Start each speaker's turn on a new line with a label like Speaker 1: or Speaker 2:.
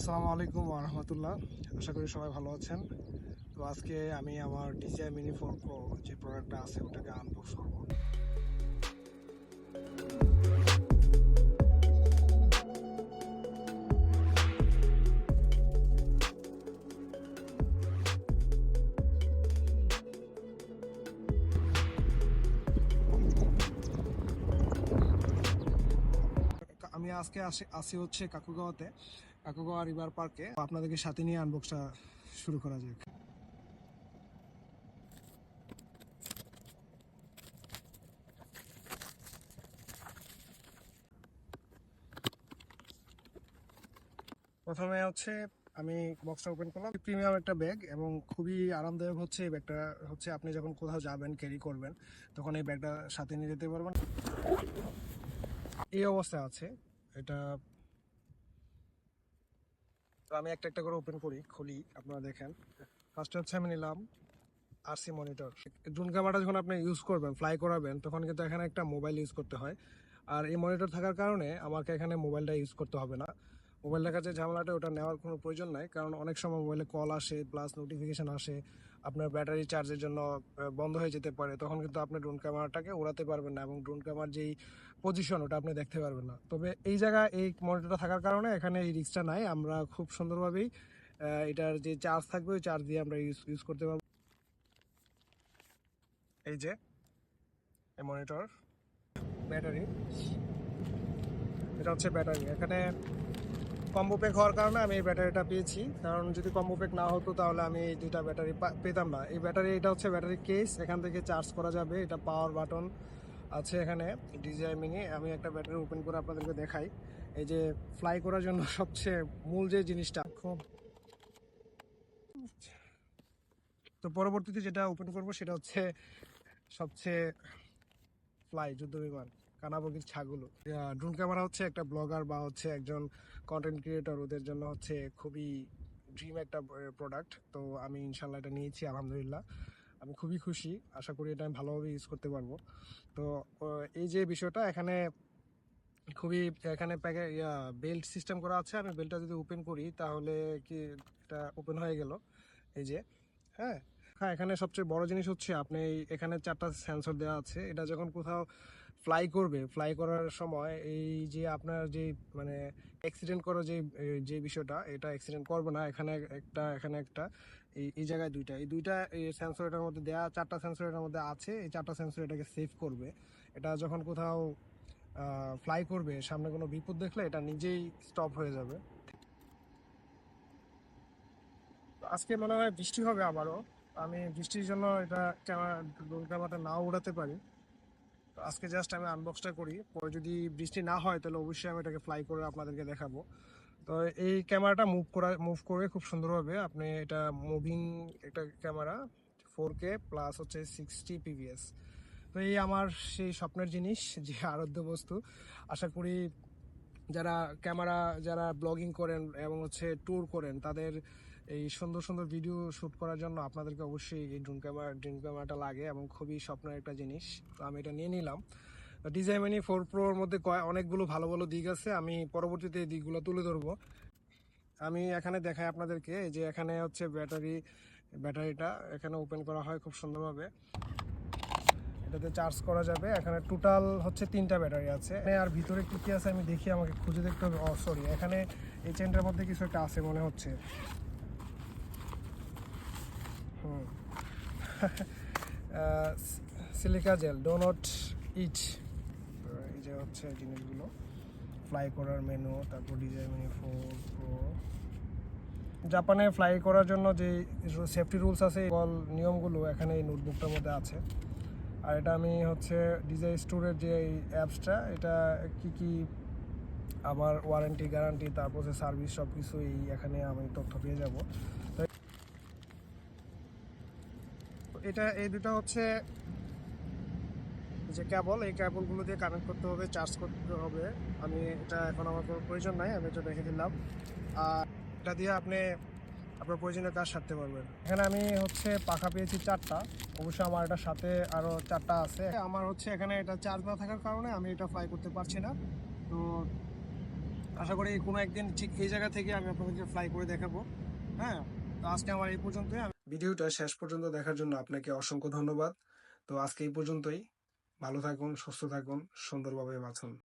Speaker 1: আসসালামু আলাইকুম ওয়া রাহমাতুল্লাহ। আশা করি সবাই ভালো আছেন। তো আজকে আমি আমার DJI Mini 4 Pro যে প্রোডাক্টটা আছে ওটাকে আনবক্স করব। আমি আজকে আসি হচ্ছে কাকুগাঁওতে, কাকুগাঁও রিভার পার্কে। আপনাদেরকে সাথে নিয়ে আনবক্সটা শুরু করা যাক। প্রথমে হচ্ছে আমি বক্সটা ওপেন করলাম। প্রিমিয়াম একটা ব্যাগ এবং খুবই আরামদায়ক হচ্ছে এই ব্যাগটা। হচ্ছে আপনি যখন কোথাও যাবেন, ক্যারি করবেন, তখন এই ব্যাগটা সাথে নিয়ে যেতে পারবেন। এই অবস্থায় আছে এটা। তো আমি একটা একটা করে ওপেন করি, খুলি, আপনারা দেখেন। ফার্স্টে হচ্ছে আমি নিলাম আরসি মনিটর। ড্রোন ক্যামেরাটা যখন আপনি ইউজ করবেন, ফ্লাই করাবেন, তখন কিন্তু এখানে একটা মোবাইল ইউজ করতে হয়। আর এই মনিটর থাকার কারণে আমাকে এখানে মোবাইলটা ইউজ করতে হবে না। মোবাইলের কাছে ঝামেলাটা ওটা নেওয়ার কোনো প্রয়োজন নাই, কারণ অনেক সময় মোবাইলে কল আসে, প্লাস নোটিফিকেশান আসে, আপনার ব্যাটারি চার্জের জন্য বন্ধ হয়ে যেতে পারে। তখন কিন্তু আপনি ড্রোন ক্যামেরাটাকে উড়াতে পারবেন না এবং ড্রোন ক্যামেরার যেই পজিশন ওটা আপনি দেখতে পারবেন না। তবে এই জায়গায় এই মনিটরটা থাকার কারণে এখানে এই রিস্কটা নাই। আমরা খুব সুন্দরভাবেই এটার যে চার্জ থাকবে ওই চার্জ দিয়ে আমরা ইউজ করতে পারবো। এই যে এই মনিটর, ব্যাটারি, এটা হচ্ছে ব্যাটারি। এখানে কম্বো প্যাক হওয়ার কারণে আমি এই ব্যাটারিটা পেয়েছি, কারণ যদি কম্বো প্যাক না হতো তাহলে আমি এই দুইটা ব্যাটারি পেতাম না। এই ব্যাটারি, এটা হচ্ছে ব্যাটারি কেস, এখান থেকে চার্জ করা যাবে। এটা পাওয়ার বাটন আছে এখানে। DJI Mini, আমি একটা ব্যাটারি ওপেন করে আপনাদেরকে দেখাই। এই যে ফ্লাই করার জন্য সবচেয়ে মূল যে জিনিসটা খুব, তো পরবর্তীতে যেটা ওপেন করব সেটা হচ্ছে সবচেয়ে ফ্লাই যুদ্ধ বিমান, কানাবগির ছাগুলো। ড্রোন ক্যামেরা হচ্ছে একটা ব্লগার বা হচ্ছে একজন কন্টেন্ট ক্রিয়েটর, ওদের জন্য হচ্ছে খুবই ড্রিম একটা প্রোডাক্ট। তো আমি ইনশাল্লাহ এটা নিয়েছি, আলহামদুলিল্লাহ আমি খুবই খুশি। আশা করি এটা আমি ভালোভাবে ইউজ করতে পারবো। তো এই যে বিষয়টা এখানে খুবই, এখানে প্যাকে বেল্ট সিস্টেম করা আছে। আমি বেল্টটা যদি ওপেন করি তাহলে কি এটা ওপেন হয়ে গেল, এই যে। হ্যাঁ, হ্যাঁ, এখানে সবচেয়ে বড় জিনিস হচ্ছে আপনি এখানে 4টা সেন্সর দেওয়া আছে। এটা যখন কোথাও ফ্লাই করবে, ফ্লাই করার সময় এই যে আপনার যে মানে অ্যাক্সিডেন্ট করার যে যে বিষয়টা, এটা অ্যাক্সিডেন্ট করবে না। এখানে একটা, এখানে একটা, এই জায়গায় দুইটা, এই দুইটা এই সেন্সর এটার মধ্যে দেওয়া, 4টা সেন্সর এটার মধ্যে আছে। এই 4টা সেন্সর এটাকে সেভ করবে। এটা যখন কোথাও ফ্লাই করবে, সামনে কোনো বিপদ দেখলে এটা নিজেই স্টপ হয়ে যাবে। আজকে মনে হয় বৃষ্টি হবে আবারও। আমি বৃষ্টির জন্য এটা ড্রোন ক্যামেরাটা নাও উড়াতে পারি। তো আজকে জাস্ট আমি আনবক্সটা করি, পরে যদি বৃষ্টি না হয় তাহলে অবশ্যই আমি এটাকে ফ্লাই করে আপনাদেরকে দেখাবো। তো এই ক্যামেরাটা মুভ করে খুব সুন্দরভাবে আপনি, এটা মুভিং একটা ক্যামেরা, 4K প্লাস হচ্ছে 60 PVS। তো এই আমার সেই স্বপ্নের জিনিস, যে আরাধ্য বস্তু। আশা করি যারা ক্যামেরা, যারা ব্লগিং করেন এবং হচ্ছে ট্যুর করেন, তাদের এই সুন্দর সুন্দর ভিডিও শ্যুট করার জন্য আপনাদেরকে অবশ্যই এই ড্রোন ক্যামেরাটা লাগে এবং খুবই স্বপ্নের একটা জিনিস। তো আমি এটা নিয়ে নিলাম। DJI Mini 4 Proর মধ্যে অনেকগুলো ভালো ভালো দিক আছে, আমি পরবর্তীতে এই দিকগুলো তুলে ধরবো। আমি এখানে দেখাই আপনাদেরকে, এই যে এখানে হচ্ছে ব্যাটারিটা এখানে ওপেন করা হয় খুব সুন্দরভাবে, এটাতে চার্জ করা যাবে। এখানে টোটাল হচ্ছে 3টা ব্যাটারি আছে। আর ভিতরে কি কি আছে আমি দেখি, আমাকে খুঁজে দেখতে হবে। সরি, এখানে এই চেনটার মধ্যে কিছু একটা আছে মনে হচ্ছে। হুম সিলিকা জেল, ডো নট ইট। এই যে হচ্ছে জিনিসগুলো, ফ্লাই করার মেনু, তারপর DJI Mini 4 Pro। জাপানে ফ্লাই করার জন্য যে সেফটি রুলস আছে, বল নিয়মগুলো এখানে এই নোটবুকটার মধ্যে আছে। আর এটা আমি হচ্ছে DJI স্টোরের যে অ্যাপসটা, এটা কি কি আমার ওয়ারেন্টি, গ্যারান্টি, তারপর যে সার্ভিস, সব কিছুই এখানে আমি তথ্য পেয়ে যাব। তো এটা, এই দুটো হচ্ছে যে কেবল, এই কেবলগুলো দিয়ে কানেক্ট করতে হবে, চার্জ করতে হবে। আমি এটা এখন আমার কোনো প্রয়োজন নাই, আমি এটা রেখে দিলাম। আর এটা দিয়ে আপনি আপনার প্রয়োজনীয় কাজ সারতে পারবেন। এখানে আমি হচ্ছে পাখা পেয়েছি 4টা। অবশ্যই আমার এটার সাথে আরও 4টা আছে। আমার হচ্ছে এখানে এটা চার্জ না থাকার কারণে আমি এটা ফ্লাই করতে পারছি না। তো আশা করি কোনো একদিন ঠিক এই জায়গা থেকে আমি আপনাদেরকে ফ্লাই করে দেখাবো। হ্যাঁ, তো আজকে আমার এই পর্যন্তই। ভিডিওটা শেষ পর্যন্ত দেখার জন্য আপনাকে অসংখ্য ধন্যবাদ। তো আজকে এই পর্যন্তই। ভালো থাকুন, সুস্থ থাকুন, সুন্দরভাবে বাঁচুন।